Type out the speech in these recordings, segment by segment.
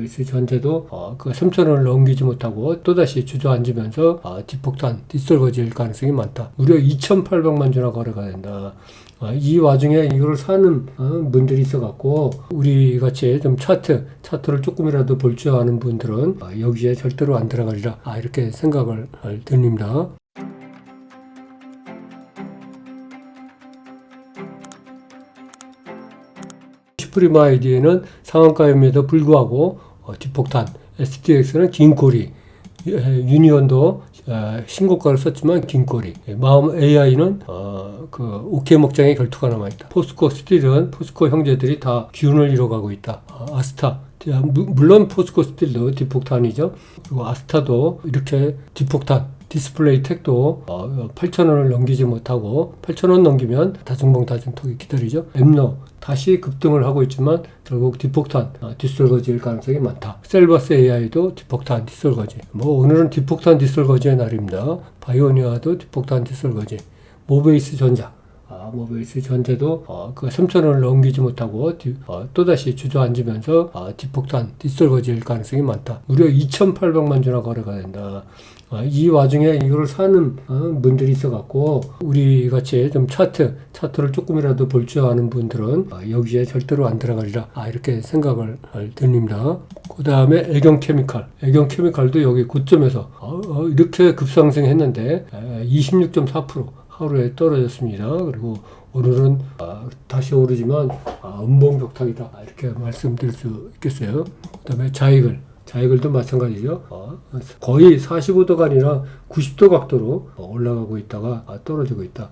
모비스 전체도 그 3,000원을 넘기지 못하고 또다시 주저앉으면서 뒷폭탄, 뒷설거지일 가능성이 많다. 무려 2,800만 주나 거래가 된다. 이 와중에 이걸 사는 분들이 있어갖고 우리 같이 좀 차트를 조금이라도 볼 줄 아는 분들은 여기에 절대로 안 들어가리라 이렇게 생각을 드립니다. 슈프림 아이디에는 상한가임에도 불구하고 뒷폭탄, STX는 긴 꼬리, 유니온도 신고가를 썼지만 긴 꼬리, 마음 AI는 OK 목장의 결투가 남아있다. 포스코 스틸은 포스코 형제들이 다 기운을 잃어가고 있다. 아스타, 물론 포스코 스틸도 뒷폭탄이죠. 그리고 아스타도 이렇게 뒷폭탄, 디스플레이 택도 8,000원을 넘기지 못하고 8,000원 넘기면 다중봉 다중턱이 기다리죠. 엠노 다시 급등을 하고 있지만 결국 뒷폭탄, 뒷설거지일 가능성이 많다. 셀버스 AI도 뒷폭탄, 뒷설거지. 오늘은 뒷폭탄, 뒷설거지의 날입니다. 바이오니아도 뒷폭탄, 뒷설거지. 모베이스 전자. 모베이스 전체도 그 3,000원을 넘기지 못하고 또다시 주저앉으면서 뒷폭탄, 뒷설거지일 가능성이 많다. 무려 2,800만 주나 거래가 된다. 이 와중에 이걸 사는 분들이 있어갖고 우리 같이 좀 차트를 조금이라도 볼 줄 아는 분들은 여기에 절대로 안 들어가리라 이렇게 생각을 드립니다. 그 다음에 애경케미칼도 여기 고점에서 이렇게 급상승했는데 26.4% 하루에 떨어졌습니다. 그리고 오늘은 다시 오르지만 음봉벽타기다 이렇게 말씀드릴 수 있겠어요. 그 다음에 자이글도 마찬가지죠. 거의 45도가 아니라 90도 각도로 올라가고 있다가 떨어지고 있다.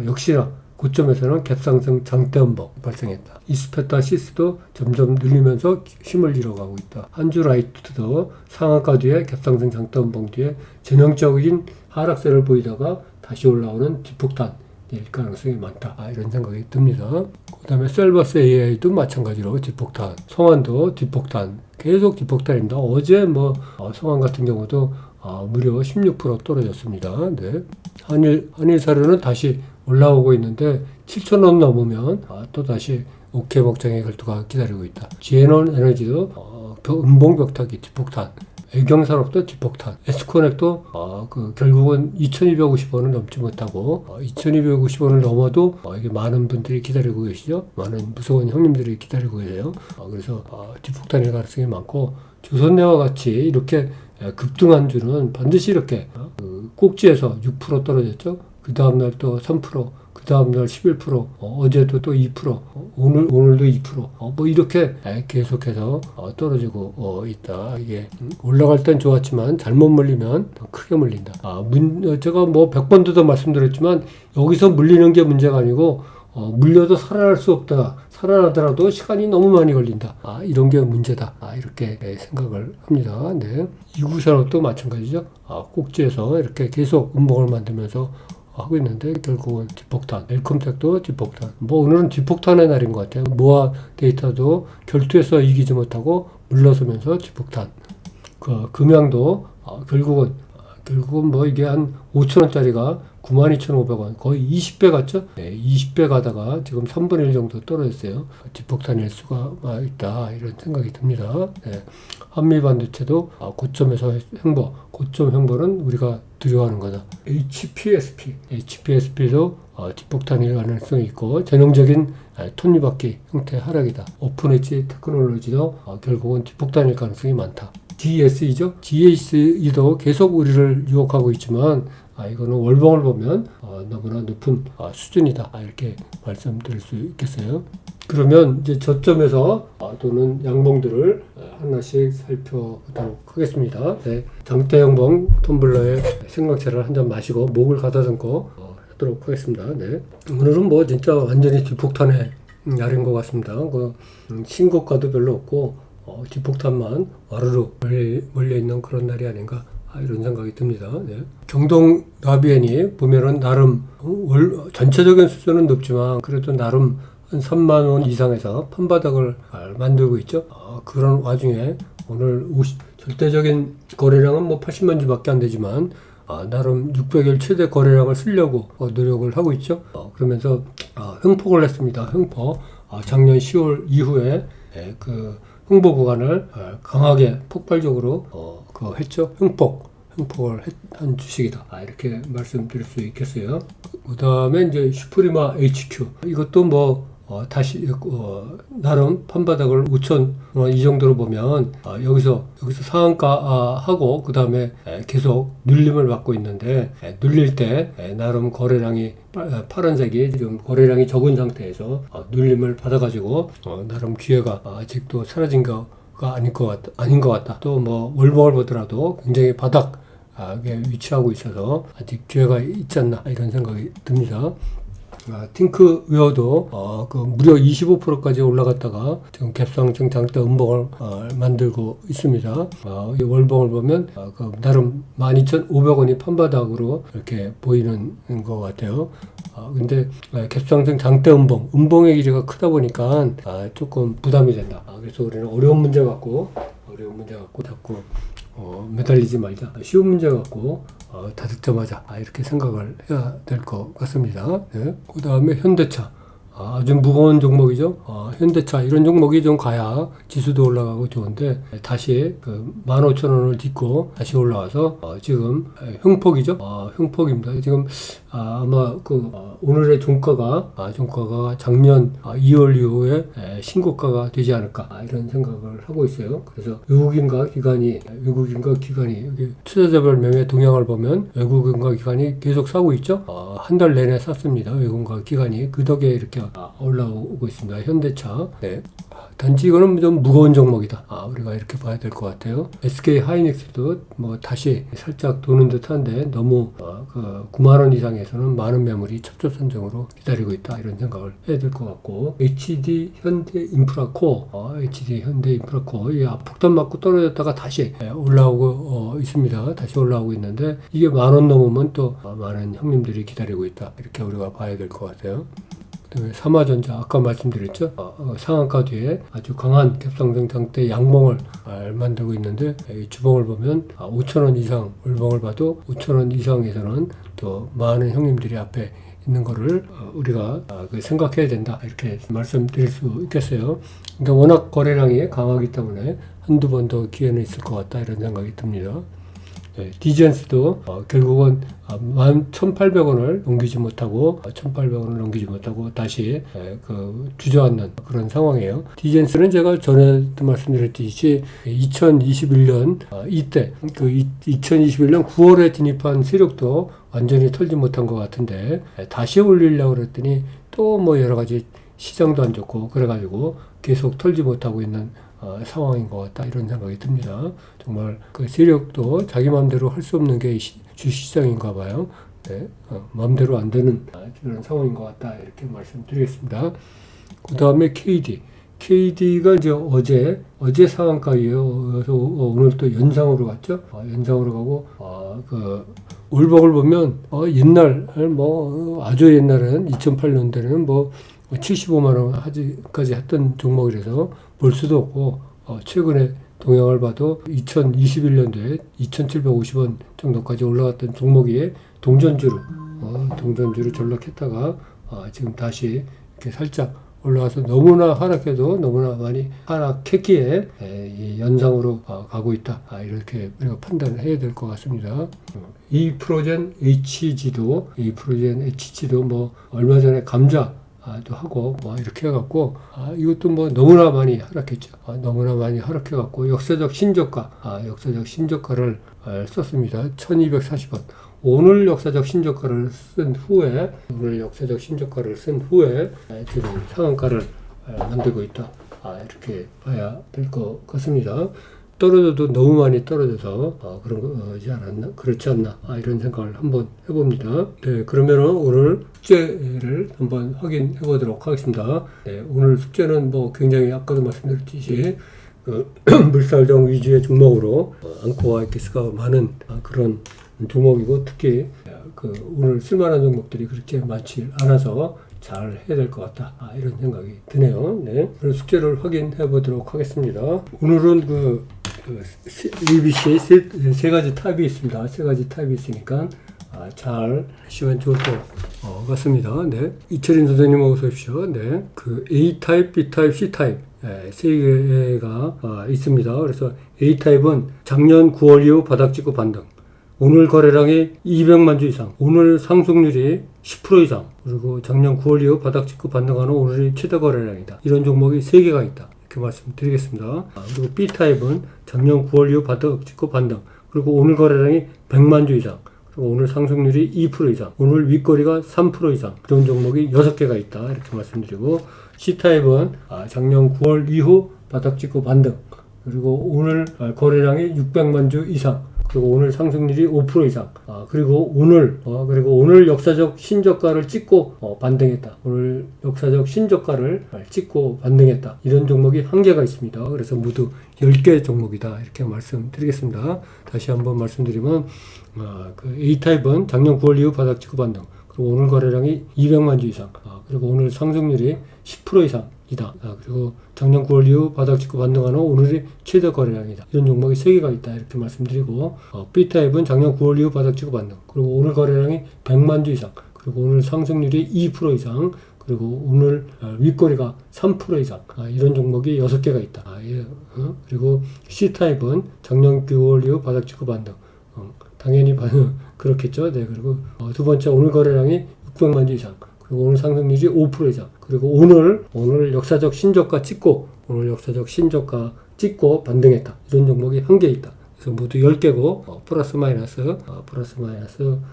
역시나 고점에서는 갭상승 장대음봉 발생했다. 이스페타시스도 점점 늘리면서 힘을 잃어가고 있다. 한주라이트도 상한가 뒤에 갭상승 장대음봉 뒤에 전형적인 하락세를 보이다가 다시 올라오는 뒷폭탄 일 가능성이 많다. 이런 생각이 듭니다. 그 다음에 셀버스 AI도 마찬가지로 뒷폭탄, 성환도 뒷폭탄, 계속 뒷폭탄입니다. 어제 성환 같은 경우도 무려 16% 떨어졌습니다. 네. 한일사료는 다시 올라오고 있는데 7,000원 넘으면 또다시 OK 목장의 결투가 기다리고 있다. 지에논 에너지도 음봉벽타기 뒷폭탄, 애경산업도 뒷폭탄, 에스코넥도 결국은 2,250원을 넘지 못하고 2,250원을 넘어도 이게 많은 분들이 기다리고 계시죠. 많은 무서운 형님들이 기다리고 계세요. 그래서 뒷폭탄일 가능성이 많고 조선내와 같이 이렇게 급등한 주는 반드시 이렇게 꼭지에서 6% 떨어졌죠. 그 다음날 또 3%, 그 다음날 11%, 어제도 또 2%, 오늘도 2%, 이렇게 계속해서 떨어지고 있다. 이게 올라갈 땐 좋았지만 잘못 물리면 더 크게 물린다. 제가 100번도 더 말씀드렸지만 여기서 물리는 게 문제가 아니고 물려도 살아날 수 없다. 살아나더라도 시간이 너무 많이 걸린다. 이런 게 문제다. 이렇게 생각을 합니다. 네. 이구산업도 마찬가지죠. 꼭지에서 이렇게 계속 음봉을 만들면서 하고 있는데 결국은 뒷폭탄, 엘컴텍도 뒷폭탄. 오늘은 뒷폭탄의 날인 것 같아요. 모아 데이터도 결투에서 이기지 못하고 물러서면서 뒷폭탄. 금양도 결국은 이게 한 5,000원짜리가 92,500원, 거의 20배 갔죠? 네, 20배 가다가 지금 3분의 1 정도 떨어졌어요. 뒷폭탄일 수가 있다. 이런 생각이 듭니다. 네. 한미반도체도 고점에서 고점 횡보는 우리가 두려워하는 거다. HPSP도 뒷폭탄일 가능성이 있고 전형적인 톱니바퀴 형태 하락이다. 오픈엣지 테크놀로지도 결국은 뒷폭탄일 가능성이 많다. DSE죠. DSE도 계속 우리를 유혹하고 있지만 이거는 월봉을 보면 너무나 높은 수준이다. 이렇게 말씀드릴 수 있겠어요. 그러면 이제 저점에서 또는 양봉들을 하나씩 살펴보도록 하겠습니다. 네, 장대형봉 텀블러에 생강차를 한 잔 마시고 목을 가다듬고 하도록 하겠습니다. 네. 오늘은 진짜 완전히 뒷폭탄의 날인 것 같습니다. 신고가도 별로 없고 뒷폭탄만 와르르 몰려있는 그런 날이 아닌가 이런 생각이 듭니다. 네. 경동 나비엔이 보면은 나름 전체적인 수준은 높지만 그래도 나름 한 3만 원 이상에서 판바닥을 만들고 있죠. 그런 와중에 오늘 절대적인 거래량은 80만 주밖에 안 되지만 나름 600일 최대 거래량을 쓰려고 노력을 하고 있죠. 그러면서 횡폭을 했습니다. 횡폭. 작년 10월 이후에 홍보 구간을 강하게 폭발적으로 했죠. 횡폭을 한 주식이다. 이렇게 말씀드릴 수 있겠어요. 그 다음에 이제 슈프리마 HQ. 이것도 다시, 나름 판바닥을 5,000원 이 정도로 보면, 여기서 상한가 하고, 그 다음에 계속 눌림을 받고 있는데, 눌릴 때, 나름 거래량이, 파란색이 좀 거래량이 적은 상태에서, 눌림을 받아가지고, 나름 기회가 아직도 사라진 거가 아닌 것 같다. 또 월봉을 보더라도 굉장히 바닥에 위치하고 있어서 아직 기회가 있지 않나, 이런 생각이 듭니다. 팅크웨어도 무려 25%까지 올라갔다가 지금 갭상승 장대 음봉을 만들고 있습니다. 이 월봉을 보면 나름 12,500원이 판바닥으로 이렇게 보이는 것 같아요. 근데 갭상승 장대 음봉의 길이가 크다 보니까 조금 부담이 된다. 그래서 우리는 어려운 문제 갖고 자꾸 매달리지 말자. 쉬운 문제 갖고 다 득점하자. 이렇게 생각을 해야 될 것 같습니다. 네. 그 다음에 현대차. 아주 무거운 종목이죠. 현대차 이런 종목이 좀 가야 지수도 올라가고 좋은데 다시 15,000원을 딛고 다시 올라와서 지금 흉폭이죠. 흉폭입니다. 지금 아마 오늘의 종가가 작년 2월 이후에 신고가가 되지 않을까 이런 생각을 하고 있어요. 그래서 외국인과 기관이 여기 투자자별 매매 동향을 보면 외국인과 기관이 계속 사고 있죠. 한 달 내내 샀습니다. 외국인과 기관이 그 덕에 이렇게 올라오고 있습니다. 현대차. 네. 단지 이거는 좀 무거운 종목이다. 우리가 이렇게 봐야 될 것 같아요. SK 하이닉스도 다시 살짝 도는 듯한데 너무 9만원 이상에서는 많은 매물이 첩첩산중으로 기다리고 있다. 이런 생각을 해야 될 것 같고 HD 현대인프라코어 이 폭탄 맞고 떨어졌다가 다시 올라오고 있습니다. 다시 올라오고 있는데 이게 10,000원 넘으면 또 많은 형님들이 기다리고 있다. 이렇게 우리가 봐야 될 것 같아요. 삼화전자 아까 말씀드렸죠. 상한가 뒤에 아주 강한 갭상승 장대 양봉을 만들고 있는데 이 주봉을 보면 5,000원 이상 월봉을 봐도 5,000원 이상에서는 또 많은 형님들이 앞에 있는 거를 우리가 생각해야 된다. 이렇게 말씀드릴 수 있겠어요. 근데 워낙 거래량이 강하기 때문에 한두 번 더 기회는 있을 것 같다. 이런 생각이 듭니다. 네, 디젠스도 결국은 11,800원을 넘기지 못하고 다시 주저앉는 그런 상황이에요. 디젠스는 제가 전에도 말씀드렸듯이 2021년 이때 2021년 9월에 진입한 세력도 완전히 털지 못한 것 같은데 다시 올리려고 그랬더니 또 여러 가지 시장도 안 좋고 그래가지고 계속 털지 못하고 있는 상황인 것 같다. 이런 생각이 듭니다. 정말 세력도 자기 마음대로 할 수 없는 게 주시장인가 봐요. 네, 마음대로 안 되는 그런 상황인 것 같다. 이렇게 말씀드리겠습니다. 그 다음에 KD가 이제 어제 상한가예요. 그래서 오늘 또 연상으로 갔죠. 연상으로 가고 월봉을 보면 옛날 아주 옛날에는 2008년대는 75만 원까지 했던 종목이라서 볼 수도 없고 최근에 동향을 봐도 2021년도에 2,750원 정도까지 올라갔던 종목이 동전주로 전락했다가 지금 다시 이렇게 살짝 올라와서 너무나 하락해도 너무나 많이 하락했기에 연상으로 가고 있다. 이렇게 우리가 판단을 해야 될 것 같습니다. 이 프로젠 HG도 얼마 전에 감자도 하고 이렇게 해갖고 이것도 너무나 많이 하락했죠. 너무나 많이 해갖고 역사적 신저가를 썼습니다. 1240원. 오늘 역사적 신저가를 쓴 후에 지금 상한가를 만들고 있다. 이렇게 봐야 될 것 같습니다. 떨어져도 너무 많이 떨어져서 그렇지 않나 이런 생각을 한번 해봅니다. 네, 그러면은 오늘 숙제를 한번 확인해 보도록 하겠습니다. 네, 오늘 숙제는 굉장히 아까도 말씀드렸듯이 물살종 위주의 종목으로 앙코와 엑기스가 많은 그런 종목이고 특히 오늘 쓸만한 종목들이 그렇게 많지 않아서 잘 해야 될 것 같다. 이런 생각이 드네요. 네. 그래서 숙제를 확인해 보도록 하겠습니다. 오늘은 ABC 세 가지 탑이 있습니다. 세 가지 탑이 있으니까 잘 하시면 좋을 것 같습니다. 네. 이철인 선생님 어서 오십시오. 네. 그 A타입, B타입, C타입 세 개가 있습니다. 그래서 A타입은 작년 9월 이후 바닥 찍고 반등. 오늘 거래량이 200만 주 이상, 오늘 상승률이 10% 이상, 그리고 작년 9월 이후 바닥 찍고 반등하는 오늘의 최대 거래량이다. 이런 종목이 3개가 있다. 이렇게 말씀드리겠습니다. 그리고 B타입은 작년 9월 이후 바닥 찍고 반등, 그리고 오늘 거래량이 100만 주 이상, 그리고 오늘 상승률이 2% 이상, 오늘 윗거리가 3% 이상, 그런 종목이 6개가 있다. 이렇게 말씀드리고, C타입은 작년 9월 이후 바닥 찍고 반등, 그리고 오늘 거래량이 600만 주 이상, 그리고 오늘 상승률이 5% 이상, 그리고 오늘 역사적 신저가를 찍고 반등했다. 오늘 역사적 신저가를 찍고 반등했다. 이런 종목이 1개가 있습니다. 그래서 모두 10개 종목이다. 이렇게 말씀드리겠습니다. 다시 한번 말씀드리면 그 A타입은 작년 9월 이후 바닥 찍고 반등, 그리고 오늘 거래량이 200만 주 이상, 그리고 오늘 상승률이 10% 이상이다. 그리고 작년 9월 이후 바닥 찍고 반등하는 오늘의 최대 거래량이다. 이런 종목이 3개가 있다. 이렇게 말씀드리고, B타입은 작년 9월 이후 바닥 찍고 반등, 그리고 오늘 거래량이 100만 주 이상, 그리고 오늘 상승률이 2% 이상, 그리고 오늘 윗거리가 3% 이상, 이런 종목이 6개가 있다. 그리고 C타입은 작년 9월 이후 바닥 찍고 반등, 당연히 그렇겠죠. 네. 그리고 두 번째, 오늘 거래량이 600만 주 이상, 그리고 오늘 상승률이 5% 이상, 그리고 오늘 역사적 신저가 찍고 반등했다. 이런 종목이 1개 있다. 그래서 모두 10개고 플러스 마이너스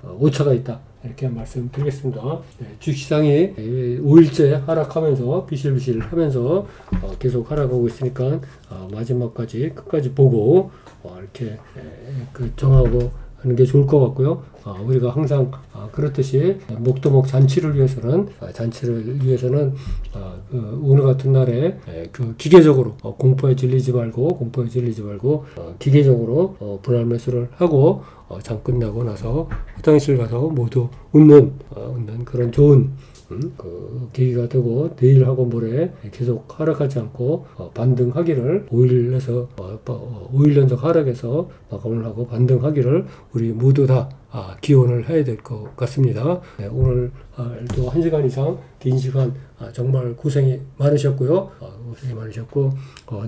5차가 있다. 이렇게 말씀드리겠습니다. 네, 주식시장이 5일째 하락하면서 비실비실 하면서 계속 하락하고 있으니까 마지막까지 끝까지 보고 이렇게 정하고 하는 게 좋을 것 같고요. 우리가 항상 그렇듯이 목도목 잔치를 위해서는 오늘 같은 날에 기계적으로 공포에 질리지 말고 기계적으로 분할 매수를 하고 장 끝나고 나서 화장실 가서 모두 웃는 그런 좋은 그 계기가 되고, 내일하고 모레 계속 하락하지 않고 반등하기를 5일 연속 하락해서 마감을 하고 반등하기를 우리 모두 다 기원을 해야 될 것 같습니다. 네, 오늘도 1시간 이상 긴 시간 정말 고생이 많으셨고요.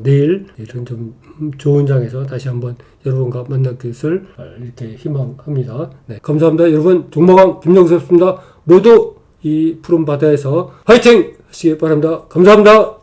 내일 이런 좀 좋은 장에서 다시 한번 여러분과 만날 것을 이렇게 희망합니다. 네, 감사합니다. 여러분, 종목왕 김영수였습니다. 모두 이 푸른 바다에서 화이팅 하시기 바랍니다. 감사합니다.